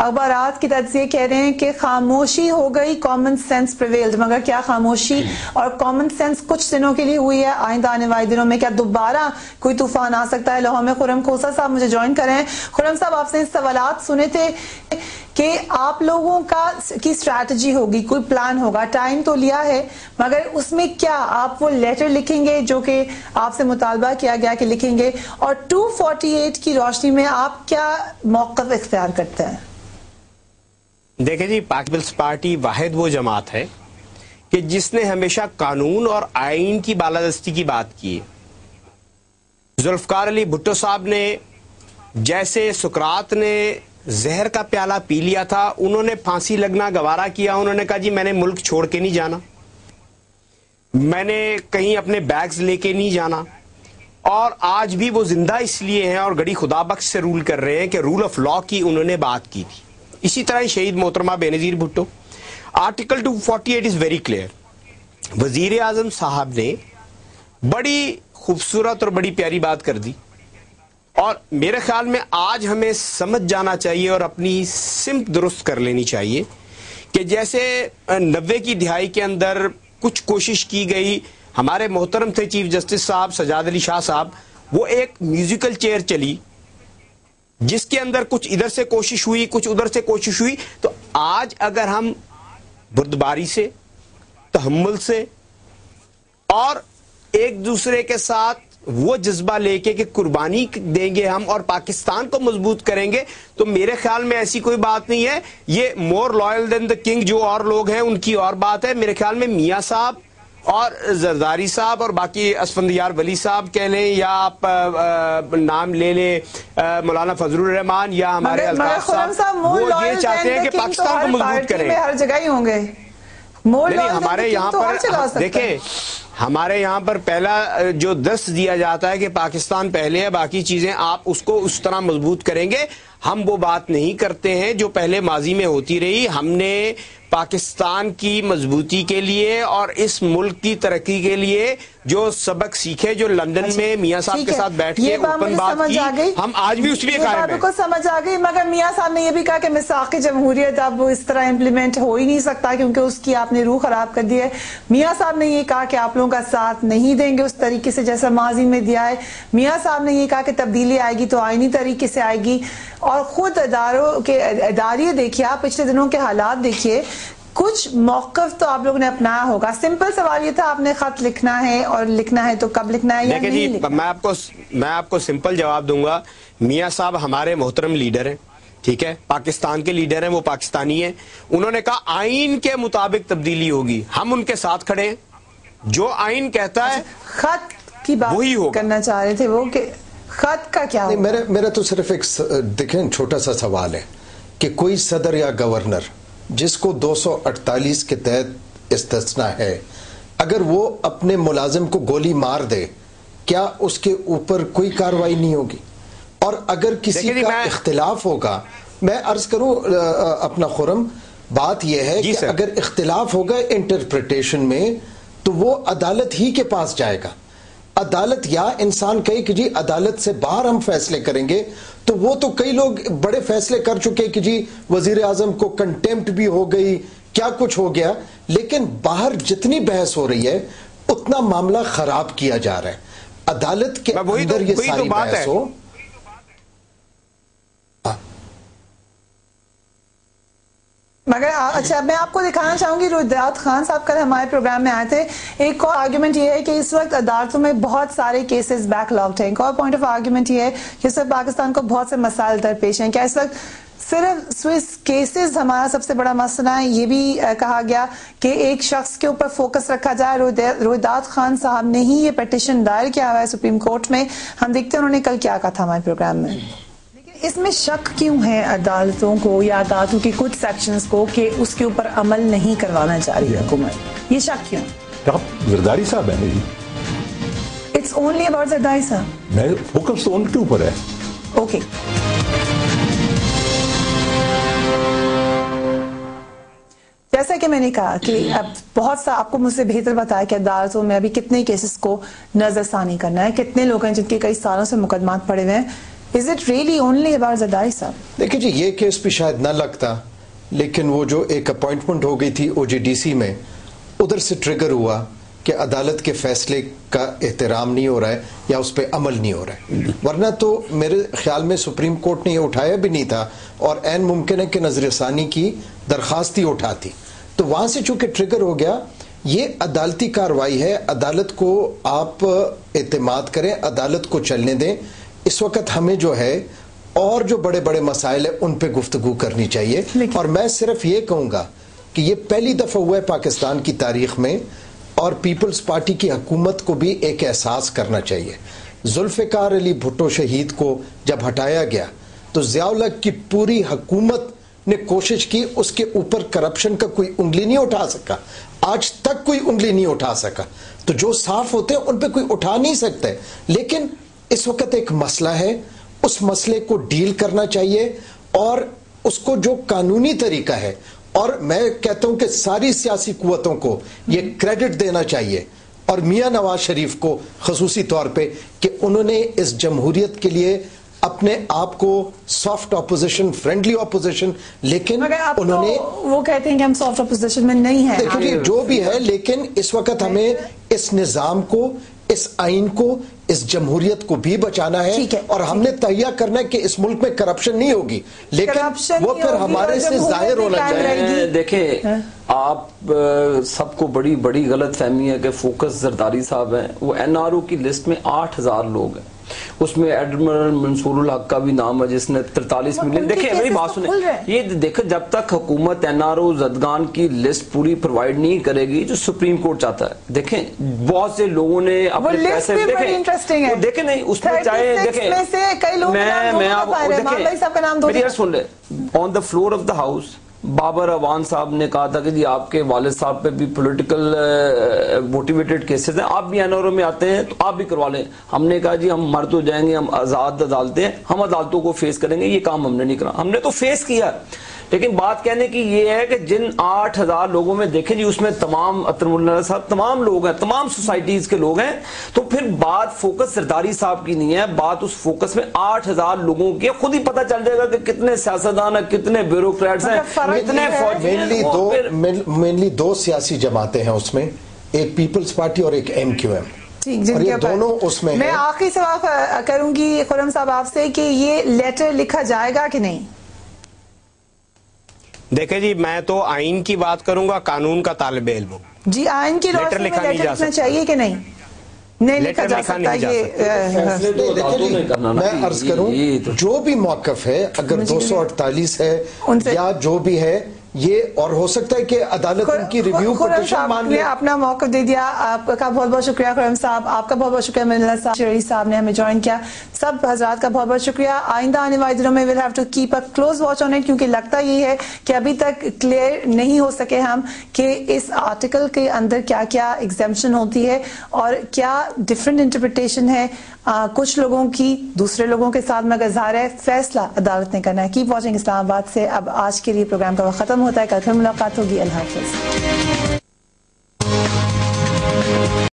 اخبارات کی تجزیے کہہ رہے ہیں کہ خاموشی ہو گئی، کامن سینس پریویلڈ، مگر کیا خاموشی اور کامن سینس کچھ دنوں کے لیے ہوئی ہے؟ آئندہ آنے والے دنوں میں کیا دوبارہ کوئی طوفان آ سکتا ہے؟ لاہور میں خرم کھوسا صاحب مجھے جوائن کر رہے ہیں۔ خرم صاحب، آپ سے سوالات سنے تھے کہ آپ لوگوں کی اسٹریٹجی ہوگی، کوئی پلان ہوگا، ٹائم تو لیا ہے، مگر اس میں کیا آپ وہ لیٹر لکھیں گے جو کہ آپ سے مطالبہ کیا گیا کہ لکھیں گے، اور 248 کی روشنی میں آپ کیا موقف اختیار کرتے ہیں؟ دیکھیں جی، پیپلز پارٹی واحد وہ جماعت ہے کہ جس نے ہمیشہ قانون اور آئین کی بالادستی کی بات کی ہے۔ ذوالفقار علی بھٹو صاحب نے جیسے سقراط نے زہر کا پیالہ پی لیا تھا، انہوں نے پھانسی لگنا گوارا کیا، انہوں نے کہا جی میں نے ملک چھوڑ کے نہیں جانا، میں نے کہیں اپنے بیگز لے کے نہیں جانا، اور آج بھی وہ زندہ اس لیے ہیں اور گڑی خدا بخش سے رول کر رہے ہیں کہ رول آف لا کی انہوں نے بات کی تھی۔ اسی طرح شہید محترمہ Benazir Bhutto, article 248 is very clear. وزیر اعظم صاحب نے بڑی خوبصورت اور بڑی پیاری بات کر دی، اور میرے خیال میں آج ہمیں سمجھ جانا چاہیے اور اپنی سمت درست کر لینی چاہیے کہ جیسے 90 کی دہائی کے اندر کچھ کوشش کی گئی، ہمارے محترم تھے چیف جسٹس صاحب سجاد علی شاہ صاحب، وہ ایک میوزیکل چیئر چلی جس کے اندر کچھ ادھر سے کوشش ہوئی کچھ ادھر سے کوشش ہوئی، تو آج اگر ہم بردباری سے، تحمل سے اور ایک دوسرے کے ساتھ وہ جذبہ لے کے کہ قربانی دیں گے ہم اور پاکستان کو مضبوط کریں گے، تو میرے خیال میں ایسی کوئی بات نہیں ہے۔ یہ مور لائل دین دا کنگ جو اور لوگ ہیں ان کی اور بات ہے۔ میرے خیال میں میاں صاحب اور زرداری صاحب اور باقی اسفندیار ولی صاحب کہہ لیں، یا آپ نام لے لیں مولانا فضل الرحمان یا ہمارے الطاف صاحب، وہ یہ چاہتے ہیں کہ پاکستان کو مضبوط کریں۔ ہر جگہ ہی ہوں گے ہمارے یہاں پر دیکھیں، ہمارے یہاں پر پہلا جو دست دیا جاتا ہے کہ پاکستان پہلے ہے، باقی چیزیں آپ اس کو اس طرح مضبوط کریں گے۔ ہم وہ بات نہیں کرتے ہیں جو پہلے ماضی میں ہوتی رہی۔ ہم نے پاکستان کی مضبوطی کے لیے اور اس ملک کی ترقی کے لیے جو سبق سیکھے، جو لندن میں میاں صاحب کے ساتھ بیٹھ کے اوپن بات کی، ہم آج بھی اس لیے قائم ہیں۔ کو سمجھ آ گئی، مگر میاں صاحب نے یہ بھی کہا کہ میثاق جمہوریت اب اس طرح امپلیمنٹ ہو ہی نہیں سکتا کیونکہ اس کی آپ نے روح خراب کر دی ہے۔ میاں صاحب نے یہ کہا کہ آپ لوگوں کا ساتھ نہیں دیں گے اس طریقے سے جیسا ماضی میں دیا ہے۔ میاں صاحب نے یہ کہا کہ تبدیلی آئے گی تو آئینی طریقے سے آئے گی، اور خود ادارے دیکھیے، آپ پچھلے دنوں کے حالات دیکھیے، کچھ موقف تو آپ لوگوں نے اپنایا ہوگا۔ سمپل سوال یہ تھا، آپ نے خط لکھنا ہے اور لکھنا ہے تو کب لکھنا ہے یا نہیں لکھنا؟ میں آپ کو سمپل جواب دوں گا۔ میاں صاحب ہمارے محترم لیڈر ہیں، ٹھیک ہے، پاکستان کے لیڈر ہیں، وہ پاکستانی ہیں۔ انہوں نے کہا آئین کے مطابق تبدیلی ہوگی، ہم ان کے ساتھ کھڑے ہیں، جو آئین کہتا ہے خط کی بات کرنا چاہ رہے تھے وہ، کہ خط کا کیا ہوگا؟ میرا تو صرف ایک دیکھیں چھوٹا سا سوال ہے کہ کوئی صدر یا گورنر جس کو 248 کے تحت استثناء ہے، اگر وہ اپنے ملازم کو گولی مار دے، کیا اس کے اوپر کوئی کارروائی نہیں ہوگی؟ اور اگر کسی کا اختلاف ہوگا، میں عرض کروں اپنا خرم، بات یہ ہے کہ اگر اختلاف ہوگا انٹرپریٹیشن میں تو وہ عدالت ہی کے پاس جائے گا۔ عدالت، یا انسان کہے کہ جی عدالت سے باہر ہم فیصلے کریں گے، تو وہ تو کئی لوگ بڑے فیصلے کر چکے کہ جی وزیر اعظم کو کنٹیمپٹ بھی ہو گئی، کیا کچھ ہو گیا، لیکن باہر جتنی بحث ہو رہی ہے اتنا معاملہ خراب کیا جا رہا ہے۔ عدالت کے اندر یہ ساری بحث ہو۔ مگر اچھا، میں آپ کو دکھانا چاہوں گی، رویدات خان صاحب کل ہمارے پروگرام میں آئے تھے۔ ایک اور آرگیومنٹ یہ ہے کہ اس وقت عدالتوں میں بہت سارے کیسز بیک لاگڈ ہیں۔ ایک اور پوائنٹ آف آرگیومنٹ یہ ہے کہ اس وقت پاکستان کو بہت سے مسائل درپیش ہیں۔ کیا اس وقت صرف سوئس کیسز ہمارا سب سے بڑا مسئلہ ہے؟ یہ بھی کہا گیا کہ ایک شخص کے اوپر فوکس رکھا جائے۔ رویدات خان صاحب نے ہی یہ پیٹیشن دائر کیا ہوا ہے سپریم کورٹ میں۔ ہم دیکھتے ہیں انہوں نے کل کیا کہا تھا ہمارے پروگرام میں۔ اس میں شک کیوں ہے عدالتوں کو یا عدالتوں کی کچھ سیکشنز کو کہ اس کے اوپر عمل نہیں کروانا چاہ رہی حکومت؟ یہ شک کیوں؟ آپ زرداری صاحب ہیں جی، اٹس اونلی اباؤٹ زرداری صاحب، میں فوکس تو ان کے اوپر ہے۔ اوکے، جیسا کہ میں نے کہا کہ اب بہت سا آپ کو مجھ سے بہتر بتایا کہ عدالتوں میں ابھی کتنے کیسز کو نظر ثانی کرنا ہے، کتنے لوگ ہیں جن کے کئی سالوں سے مقدمات پڑے ہوئے ہیں۔ Is it really only about Zardari صاحب؟ دیکھیں جی یہ کیس بھی شاید نہ لگتا، لیکن وہ جو ایک اپوائنٹمنٹ ہو گئی تھی OJDC میں، ادھر سے ٹریگر ہوا کہ عدالت کے فیصلے کا احترام نہیں ہو رہا ہے یا اس پہ عمل نہیں ہو رہا ہے، ورنہ تو میرے خیال میں سپریم کورٹ نے یہ اٹھایا بھی نہیں تھا اور عین ممکن ہے کہ نظر ثانی کی درخواست ہی اٹھاتی. تو وہاں سے چونکہ ٹریگر ہو گیا، یہ عدالتی کارروائی ہے، عدالت کو آپ اعتماد کریں، عدالت کو چلنے دیں. اس وقت ہمیں جو ہے اور جو بڑے بڑے مسائل ہیں ان پہ گفتگو کرنی چاہیے. اور میں صرف یہ کہوں گا کہ یہ پہلی دفعہ ہوا ہے پاکستان کی تاریخ میں، اور پیپلز پارٹی کی حکومت کو بھی ایک احساس کرنا چاہیے. ذوالفقار علی بھٹو شہید کو جب ہٹایا گیا تو ضیاء الحق کی پوری حکومت نے کوشش کی، اس کے اوپر کرپشن کا کوئی انگلی نہیں اٹھا سکا، آج تک کوئی انگلی نہیں اٹھا سکا. تو جو صاف ہوتے ہیں ان پہ کوئی اٹھا نہیں سکتا ہے. لیکن اس وقت ایک مسئلہ ہے، اس مسئلے کو ڈیل کرنا چاہیے اور اس کو جو قانونی طریقہ ہے، اور میں کہتا ہوں کہ ساری سیاسی قوتوں کو یہ کریڈٹ دینا چاہیے، اور میاں نواز شریف کو خصوصی طور پہ کہ انہوں نے اس جمہوریت کے لیے اپنے آپ کو سافٹ اپوزیشن، فرینڈلی اپوزیشن، لیکن انہوں نے وہ کہتے ہیں کہ ہم سافٹ اپوزیشن میں نہیں ہیں. دیکھیے جو بھی ہے، لیکن اس وقت ہمیں اس نظام کو، اس آئین کو، اس جمہوریت کو بھی بچانا ہے، اور ہم نے تہیہ کرنا ہے کہ اس ملک میں کرپشن نہیں ہوگی، لیکن وہ پھر ہمارے سے ظاہر ہونا چاہیے. دیکھیں آپ سب کو بڑی بڑی غلط فہمی ہے کہ فوکس زرداری صاحب ہیں. وہ NRO کی لسٹ میں 8000 لوگ ہیں، اس میں ایڈمرل منصور الحق کا بھی نام ہے جس نے 43 ملین. دیکھیں میری بات سنیں، یہ دیکھیں جب تک حکومت NRO زدگان کی لسٹ پوری پرووائڈ نہیں کرے گی جو سپریم کورٹ چاہتا ہے. دیکھیں بہت سے لوگوں نے اپنے پیسے دیکھیں نہیں اس میں چاہے دیکھیں میں آپ دیکھیں میری عرض سن لیں، on the floor of the house Babar Awan صاحب نے کہا تھا کہ جی آپ کے والد صاحب پہ بھی پولیٹیکل موٹیویٹڈ کیسز ہیں، آپ بھی NRO میں آتے ہیں تو آپ بھی کروا لیں. ہم نے کہا جی ہم مر تو جائیں گے، ہم آزاد عدالتیں، ہم عدالتوں کو فیس کریں گے. یہ کام ہم نے نہیں کرا، ہم نے تو فیس کیا. لیکن بات کہنے کی یہ ہے کہ جن 8000 لوگوں میں دیکھیں جی اس میں تمام اطہر اللہ صاحب تمام لوگ ہیں، تمام سوسائٹیز کے لوگ ہیں. تو پھر بات فوکس زرداری صاحب کی نہیں ہے، بات اس فوکس میں 8000 لوگوں کی. خود ہی پتہ چل جائے گا کہ کتنے سیاستدان ہیں، کتنے بیوروکریٹس ہیں، کتنے فوجی ہیں. مینلی دو سیاسی جماعتیں ہیں اس میں، ایک پیپلز پارٹی اور ایک MQM، اور یہ دونوں اس میں. میں آخری سوال کروں گی خرم صاحب آپ سے کہ یہ لیٹر لکھا جائے گا کہ نہیں؟ دیکھیں جی میں تو آئین کی بات کروں گا، قانون کا طالب علم ہوں. جی آئین کی روشنی میں لیٹر لکھنا چاہیے کہ نہیں؟ نہیں لکھا جا سکتا. میں عرض کروں جو بھی موقف ہے، اگر 248 ہے یا جو بھی ہے، یہ اور ہو سکتا ہے کہ عدالت ان کی ریویو پٹیشن مان لے. اپنا موقف دے دیا. آپ کا بہت بہت شکریہ خرم صاحب، آپ کا بہت بہت شکریہ منلہ صاحب، شریف صاحب نے ہمیں جوائن کیا. سب حضرات کا بہت بہت شکریہ. آئندہ آنے والے دنوں میں we'll have to keep a close watch on it، کیونکہ لگتا یہ ہے کہ ابھی تک کلیئر نہیں ہو سکے ہم کہ اس آرٹیکل کے اندر کیا کیا ایگزیمپشن ہوتی ہے اور کیا ڈفرینٹ انٹرپریٹیشن ہے کچھ لوگوں کی دوسرے لوگوں کے ساتھ. مگر ظاہر ہے فیصلہ عدالت نے کرنا ہے. کیپ واچنگ اسلام آباد سے. اب آج کے لیے پروگرام کا وقت ختم ہوتا ہے، کل پھر ملاقات ہوگی. اللہ حافظ.